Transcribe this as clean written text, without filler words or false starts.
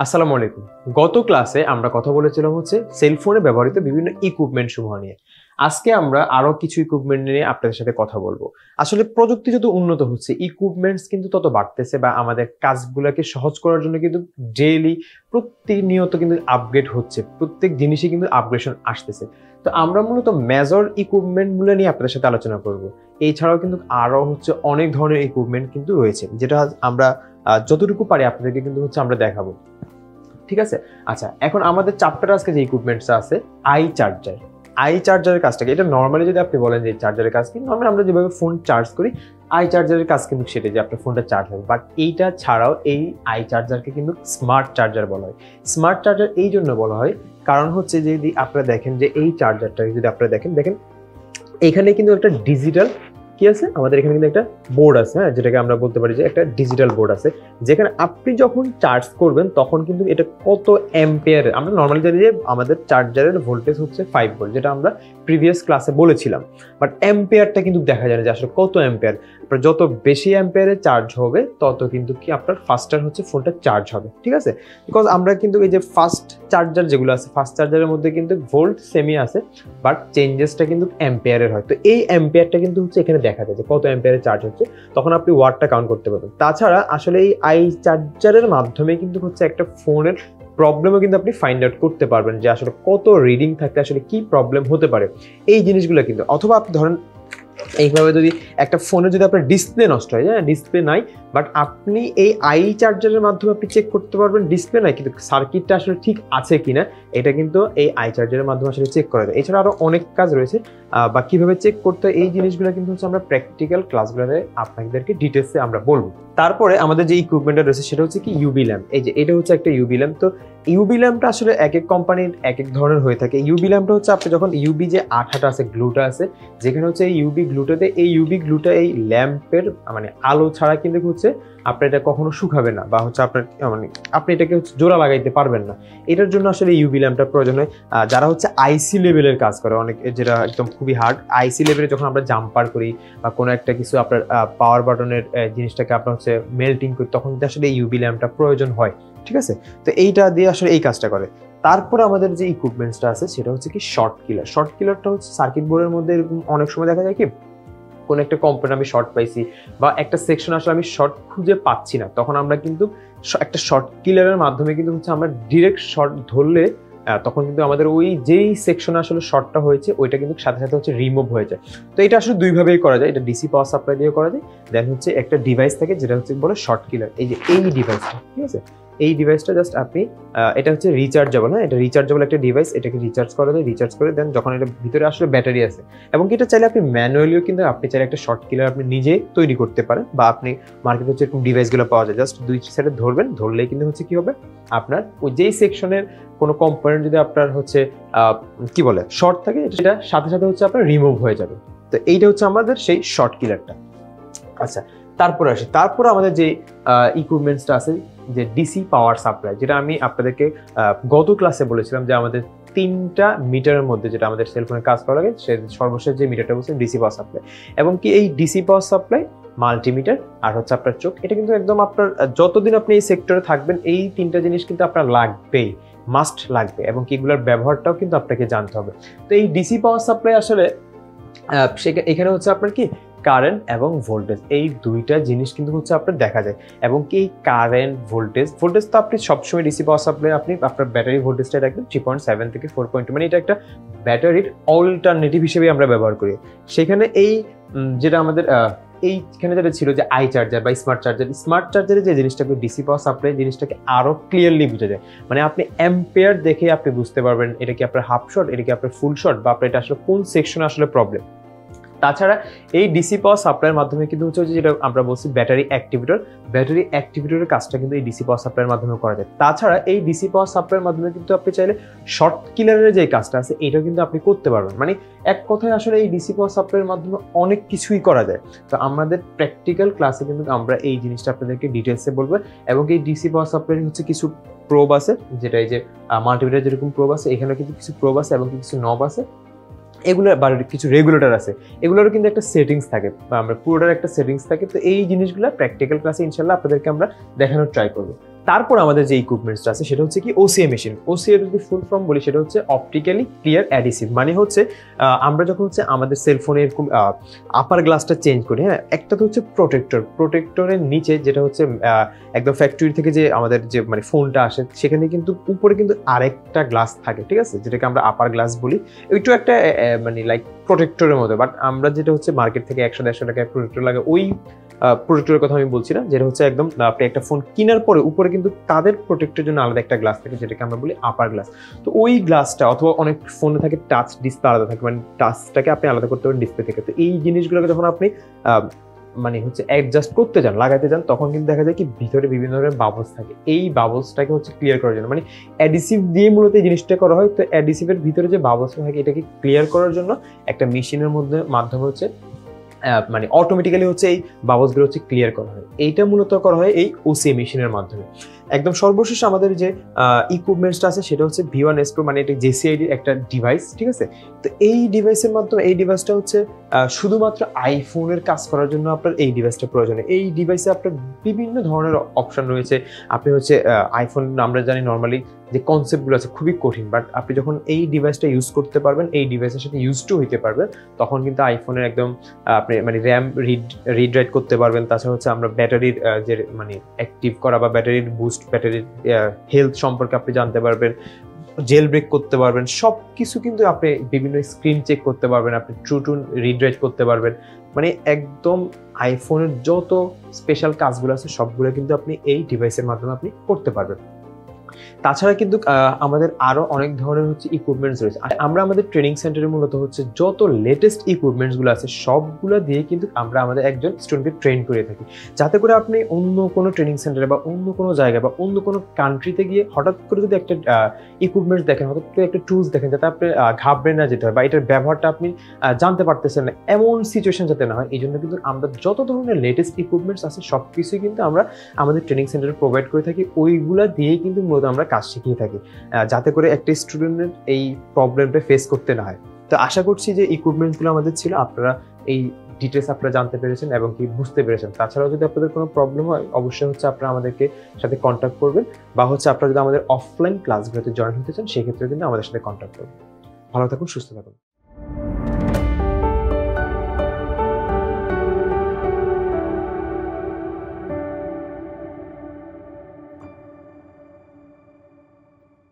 আসসালামু আলাইকুম। গত ক্লাসে আমরা কথা বলেছিলাম হচ্ছে সেলফোনে ব্যবহৃত বিভিন্ন ইকুইপমেন্ট সমূহ নিয়ে। আজকে আমরা আরো কিছু ইকুইপমেন্ট নিয়ে আপনাদের সাথে কথা বলবো। আসলে প্রযুক্তি যত উন্নত হচ্ছে, ইকুইপমেন্টস কিন্তু তত বাড়তেছে বা আমাদের কাজগুলোকে সহজ করার জন্য কিন্তু ডেইলি প্রতিনিয়ত কিন্তু আপগ্রেড হচ্ছে। প্রত্যেক জিনিসই কিন্তু আপগ্রেডেশন আসতেছে। তো আমরা মূলত মেজর ইকুইপমেন্টগুলো নিয়ে আপনাদের সাথে আলোচনা করব। এছাড়াও কিন্তু আরো হচ্ছে অনেক ধরনের ইকুইপমেন্ট কিন্তু রয়েছে, যেটা আমরা যতটুকু পারি আপনাদেরকে কিন্তু হচ্ছে আমরা দেখাবো। ঠিক আছে। আচ্ছা, এখন আমাদের চ্যাপ্টার আজকে যে ইকুইপমেন্টস আছে, আই চার্জারের কাজটাকে, এটা নর্মালি যদি আপনি বলেন যে চার্জারের কাজ কি, নর্মালি আমরা যেভাবে ফোন চার্জ করি, আই চার্জারের কাজ কিন্তু সেটা যে আপনার ফোনটা চার্জ হবে। বাট এইটা ছাড়াও এই আই চার্জারকে কিন্তু স্মার্ট চার্জার বলা হয়। স্মার্ট চার্জার এই জন্য বলা হয় কারণ হচ্ছে যদি আপনারা দেখেন যে এই চার্জারটাকে যদি আপনারা দেখেন এখানে কিন্তু একটা ডিজিটাল কি আছে, আমাদের এখানে কিন্তু একটা বোর্ড আছে, হ্যাঁ, যেটাকে আমরা বলতে পারি যে একটা ডিজিটাল বোর্ড আছে, যেখানে আপনি যখন চার্জ করবেন তখন কিন্তু এটা কত অ্যাম্পিয়ার, আমরা নর্মালি জানি যে আমাদের চার্জারের ভোল্টেজ হচ্ছে 5 ভোল্ট, যেটা আমরা প্রিভিয়াস ক্লাসে বলেছিলাম। বাট অ্যাম্পিয়ারটা কিন্তু দেখা যায় না যে আসলে কত অ্যাম্পিয়ার। আপনার যত বেশি অ্যাম্পিয়ারে চার্জ হবে তত কিন্তু কি আপনার ফাস্টার হচ্ছে ফোনটা চার্জ হবে। ঠিক আছে, বিকজ আমরা কিন্তু এই যে ফাস্ট চার্জার যেগুলো আছে, ফাস্ট চার্জারের মধ্যে কিন্তু ভোল্ট সেমই আছে, বাট চেঞ্জেসটা কিন্তু অ্যাম্পিয়ারের হয়। তো এই অ্যাম্পিয়ারটা কিন্তু হচ্ছে এখানে দেখা যায় যে কত অ্যাম্পিয়ারে চার্জ হচ্ছে, তখন আপনি ওয়াটটা কাউন্ট করতে পারবেন। তাছাড়া আসলে এই আই চার্জারের মাধ্যমে কিন্তু হচ্ছে একটা ফোনের প্রবলেমও কিন্তু আপনি ফাইন্ড আউট করতে পারবেন যে আসলে কত রিডিং থাকতে আসলে কি প্রবলেম হতে পারে এই জিনিসগুলো কিন্তু। অথবা আপনি ধরেন এইভাবে যদি একটা ফোনে যদি আপনার ডিসপ্লে নষ্ট হয়, হ্যাঁ, ডিসপ্লে নাই, বাট আপনি এই আই চার্জারের মাধ্যমে আপনি চেক করতে পারবেন ডিসপ্লে নাই কিন্তু সার্কিটটা আসলে ঠিক আছে কিনা, এটা কিন্তু এই আই চার্জারের মাধ্যমে আসলে চেক করা যায়। এছাড়া আরো অনেক কাজ রয়েছে, বা কিভাবে চেক করতে হয় এই জিনিসগুলো কিন্তু হচ্ছে আমরা প্র্যাকটিক্যাল ক্লাসগুলোতে আপনাদেরকে ডিটেলসে আমরা বলবো। তারপরে আমাদের যে ইকুইপমেন্টটা রয়েছে সেটা হচ্ছে কি ইউবি ল্যাম্প। এই যে এটা হচ্ছে একটা ইউবি ল্যাম্প। তো ইউবি ল্যাম্পটা আসলে এক এক কোম্পানির এক এক ধরনের হয়ে থাকে। ইউবি ল্যাম্পটা হচ্ছে আপনি যখন ইউবি যে আঠাটা আছে, গ্লুটা আছে, যেখানে হচ্ছে এই ইউবি গ্লুটাতে, এই ইউবি গ্লুটা এই ল্যাম্পের মানে আলো ছাড়া কিন্তু হচ্ছে আপনার এটা কখনো শুকাবে না, বা হচ্ছে আপনার মানে আপনি এটাকে হচ্ছে জোড়া লাগাইতে পারবেন না। এটার জন্য আসলে ইউবি ল্যাম্পটা প্রয়োজন হয়। যারা হচ্ছে আইসি লেভেলের কাজ করে, অনেক যেটা একদম খুবই হার্ড আইসি লেভেলে যখন আমরা জাম্পার করি বা কোনো একটা কিছু আপনার পাওয়ার বাটনের জিনিসটাকে আপনার হচ্ছে মেল্টিং করি, তখন কিন্তু আসলে ইউবি ল্যাম্পটা প্রয়োজন হয়। ঠিক আছে, তো এইটা দিয়ে আসলে এই কাজটা করে। তারপরে আমাদের যে ইকুইপমেন্টসটা আছে সেটা হচ্ছে কি শর্ট কিলার। শর্ট কিলারটা হচ্ছে সার্কিট বোর্ডের মধ্যে এরকম অনেক সময় দেখা যায় কি কোন একটা কম্পোনেন্ট আমি শর্ট পাইছি বা একটা সেকশন আসলে আমি শর্ট খুঁজে পাচ্ছি না, তখন আমরা কিন্তু একটা শর্ট কিলারের মাধ্যমে কিন্তু হচ্ছে আমরা ডিরেক্ট শর্ট ধরলে তখন কিন্তু আমাদের ওই যেই সেকশনে আসলে শর্টটা হয়েছে ওইটা কিন্তু সাথে সাথে হচ্ছে রিমুভ হয়ে যায়। তো এটা আসলে দুইভাবেই করা যায়, এটা ডিসি পাওয়ার সাপ্লাই দিয়ে করা যায়, দেন হচ্ছে একটা ডিভাইস থাকে যেটা হচ্ছে বলে শর্ট কিলার। এই যে এই ডিভাইসটা, ঠিক আছে, এই ডিভাইসটা জাস্ট আপনি এটা হচ্ছে রিচার্জেবল, হ্যাঁ, এটা রিচার্জেবল একটা ডিভাইস, এটাকে রিচার্জ করা যায়, রিচার্জ করে দেন যখন এটা ভিতরে আসলে ব্যাটারি আছে, এবং এটা চাইলে আপনি ম্যানুয়ালিও কিন্তু আপনি চাইলে একটা শর্ট কিলার আপনি নিজে তৈরি করতে পারেন, বা আপনি মার্কেটে হচ্ছে এরকম ডিভাইসগুলো পাওয়া যায়, জাস্ট দুই সাইডে ধরবেন, ধরলেই কিন্তু হচ্ছে কি হবে আপনার ওই যেই সেকশনের কোনো কম্পোনেন্ট যদি আপনার হচ্ছে কি বলে শর্ট থাকে, সেটা সাথে সাথে হচ্ছে আপনার রিমুভ হয়ে যাবে। তো এইটা হচ্ছে আমাদের সেই শর্ট কিলারটা। আচ্ছা, তারপরে আমাদের যে ইকুইপমেন্টসটা আছে, যে ডিসি পাওয়ার সাপ্লাই, যেটা আমি আপনাদেরকে গত ক্লাসে বলেছিলাম যে আমাদের 3টা মিটারের মধ্যে যেটা আমাদের সেলফোনে কাজ করা লাগে, সে সর্বশেষ যে মিটারটা বলছে ডিসি পাওয়ার সাপ্লাই। এবং কি এই ডিসি পাওয়ার সাপ্লাই, মাল্টিমিটার আর হচ্ছে আপনার চোখ, এটা কিন্তু একদম আপনার যতদিন আপনি এই সেক্টরে থাকবেন এই 3টা জিনিস কিন্তু আপনার লাগবেই, মাস্ট লাগবে, এবং কি এগুলোর ব্যবহারটাও কিন্তু আপনাকে জানতে হবে। তো এই ডিসি পাওয়ার সাপ্লাই আসলে এখানে হচ্ছে আপনার কি কারেন্ট এবং ভোল্টেজ, এই দুইটা জিনিস কিন্তু হচ্ছে আপনার দেখা যায়। এবং কি এই কারেন্ট ভোল্টেজ তো আপনি সবসময় ডিসি পাওয়ার সাপ্লাই আপনি আপনার ব্যাটারি ভোল্টেজটা রাখবেন 3.7 থেকে 4.2, মানে এটা একটা ব্যাটারির অল্টারনেটিভ হিসেবে আমরা ব্যবহার করি। সেখানে এই যেটা আমাদের এইখানে যেটা ছিল যে আই চার্জার বা স্মার্ট চার্জারে যে জিনিসটা ডিসি পাওয়ার সাপ্লাই জিনিসটাকে আরো ক্লিয়ারলি বোঝা যায়, মানে আপনি অ্যাম্পিয়ার দেখে আপনি বুঝতে পারবেন এটা কি আপনার হাফ শর্ট, এটা কি আপনার ফুল শর্ট, বা আপনার এটা আসলে কোন সেকশনে আসলে প্রবলেম। তাছাড়া এই ডিসি পাওয়ার সাপ্লাইয়ের মাধ্যমে কিন্তু হচ্ছে যেটা আমরা বলছি ব্যাটারি অ্যাক্টিভেটরের কাজটা কিন্তু এই ডিসি পাওয়ার সাপ্লাইয়ের মাধ্যমে করা যায়। তাছাড়া এই ডিসি পাওয়ার সাপ্লাইয়ের মাধ্যমে কিন্তু আপনি চাইলে শর্ট কিলারের যে কাজটা আছে এটা কিন্তু আপনি করতে পারবেন। মানে এক কথায় আসলে এই ডিসি পাওয়ার সাপ্লাইয়ের মাধ্যমে অনেক কিছুই করা যায়। তো আমাদের প্র্যাকটিক্যাল ক্লাসে কিন্তু আমরা এই জিনিসটা আপনাদেরকে ডিটেলসে বলবো। এবং এই ডিসি পাওয়ার সাপ্লাইয়ের হচ্ছে কিছু প্রোব আছে, যেটা এই যে মাল্টিমিটার যেরকম প্রোব আছে, এখানেও কিন্তু কিছু প্রোব আছে এবং কিছু নব আছে, এগুলো বা কিছু রেগুলেটর আছে, এগুলোরও কিন্তু একটা সেটিংস থাকে, বা আমরা পুরোটার একটা সেটিংস থাকে। তো এই জিনিসগুলো প্র্যাকটিক্যাল ক্লাসে ইনশাল্লাহ আপনাদেরকে আমরা দেখানোর ট্রাই করবো। তারপর আমাদের যে ইকুইপমেন্টসটা আছে সেটা হচ্ছে কি ওসিএ মেশিন। ওসিএ যদি ফুল ফর্ম বলি সেটা হচ্ছে অপটিক্যালি ক্লিয়ার অ্যাডিসিভ, মানে হচ্ছে আমরা যখন হচ্ছে আমাদের সেলফোনে এরকম আপার গ্লাসটা চেঞ্জ করি, হ্যাঁ, একটা তো হচ্ছে প্রোটেক্টরের নিচে যেটা হচ্ছে একদম ফ্যাক্টরি থেকে যে আমাদের যে মানে ফোনটা আসে সেখানে কিন্তু উপরে কিন্তু আরেকটা গ্লাস থাকে, ঠিক আছে, যেটাকে আমরা আপার গ্লাস বলি। একটু একটা মানে লাইক প্রোটেক্টরের মতো, বাট আমরা যেটা হচ্ছে মার্কেট থেকে 100-150 টাকায় প্রোটেক্টর লাগে ওই প্রোটেক্টরের কথা আমি বলছি না, যেটা হচ্ছে একদম আপনি একটা ফোন কেনার পরে উপরে কিন্তু তাদের প্রোটেক্টের জন্য আলাদা একটা গ্লাস থাকে যেটাকে আমরা বলি আপার গ্লাস। তো ওই গ্লাসটা অথবা অনেক ফোনে থাকে টাচ ডিসপ্লে আলাদা থাকে, মানে টাচটাকে আপনি আলাদা করতে পারেন ডিসপ্লে থেকে। তো এই জিনিসগুলোকে যখন আপনি মানে হচ্ছে অ্যাডজাস্ট করতে যান, লাগাতে যান, তখন কিন্তু দেখা যায় কি ভিতরে বিভিন্ন ধরনের বাবলস থাকে। এই বাবলসটাকে হচ্ছে ক্লিয়ার করার জন্য, মানে অ্যাডিসিভ দিয়ে মূলত এই জিনিসটা করা হয়। তো অ্যাডিসিভের ভিতরে যে বাবলসটা থাকে এটাকে ক্লিয়ার করার জন্য একটা মেশিনের মাধ্যমে হচ্ছে মানে অটোমেটিক্যালি হচ্ছে এই বাবলসগুলো হচ্ছে ক্লিয়ার করা হয়। এইটা মূলত করা হয় এই ওসিএ মেশিনের মাধ্যমে। একদম সর্বশেষ আমাদের যে ইকুইপমেন্টসটা আছে সেটা হচ্ছে V1S Pro, মানে এটা JCID একটা ডিভাইস, ঠিক আছে। তো এই ডিভাইসের মাধ্যমে এই ডিভাইসটা হচ্ছে শুধুমাত্র আইফোনের কাজ করার জন্য আপনার এই ডিভাইসটা প্রয়োজন। এই ডিভাইসে আপনার বিভিন্ন ধরনের অপশন রয়েছে। আপনি হচ্ছে আইফোন আমরা জানি নর্মালি যে কনসেপ্টগুলো আছে খুবই কঠিন, বাট আপনি যখন এই ডিভাইসটা ইউজ করতে পারবেন, এই ডিভাইসের সাথে ইউজ টু হইতে পারবেন, তখন কিন্তু আইফোনের একদম আপনি মানে র্যাম রিড রাইট করতে পারবেন। তাছাড়া হচ্ছে আমরা ব্যাটারির যে মানে অ্যাক্টিভ করা বা ব্যাটারির বুস্ট, ব্যাটারির হেলথ সম্পর্কে আপনি জানতে পারবেন, জেল ব্রেক করতে পারবেন, সব কিছু কিন্তু আপনি বিভিন্ন স্ক্রিন চেক করতে পারবেন, আপনি ট্রু টু রিড রাইট করতে পারবেন। মানে একদম আইফোনের যত স্পেশাল কাজগুলো আছে সবগুলো কিন্তু আপনি এই ডিভাইসের মাধ্যমে আপনি করতে পারবেন। তাছাড়া কিন্তু আমাদের আরো অনেক ধরনের হচ্ছে ইকুইপমেন্টস রয়েছে। আমরা আমাদের ট্রেনিং সেন্টারে মূলত হচ্ছে যত লেটেস্ট ইকুইপমেন্টসগুলো আছে সবগুলো দিয়ে কিন্তু আমরা আমাদের একজন স্টুডেন্টকে ট্রেন করে থাকি, যাতে করে আপনি অন্য কোনো ট্রেনিং সেন্টারে বা অন্য কোনো জায়গায় বা অন্য কোনো কান্ট্রিতে গিয়ে হঠাৎ করে যদি একটা ইকুইপমেন্টস দেখেন, হঠাৎ করে একটা টুলস দেখেন, যাতে আপনি ঘাবড়ে না যেতে হয় বা এটার ব্যবহারটা আপনি জানতে পারতেছেন না, এমন সিচুয়েশন যাতে না হয়, এই জন্য কিন্তু আমরা যত ধরনের লেটেস্ট ইকুইপমেন্টস আছে সব কিছুই কিন্তু আমরা আমাদের ট্রেনিং সেন্টারে প্রোভাইড করে থাকি। ওইগুলা দিয়েই কিন্তু মূলত আমরা কাজ শিখিয়ে থাকি, যাতে করে একটা স্টুডেন্টের এই প্রবলেমটা ফেস করতে না হয়। তো আশা করছি যে ইকুইপমেন্টসগুলো আমাদের ছিল, আপনারা এই ডিটেলস আপনারা জানতে পেরেছেন এবং কি বুঝতে পেরেছেন। তাছাড়াও যদি আপনাদের কোনো প্রবলেম হয় অবশ্যই হচ্ছে আপনারা আমাদেরকে সাথে কন্ট্যাক্ট করবেন, বা হচ্ছে আপনারা যদি আমাদের অফলাইন ক্লাসগুলোতে জয়েন হতে চান সেক্ষেত্রে কিন্তু আমাদের সাথে কন্ট্যাক্ট করবেন। ভালো থাকুন, সুস্থ থাকুন।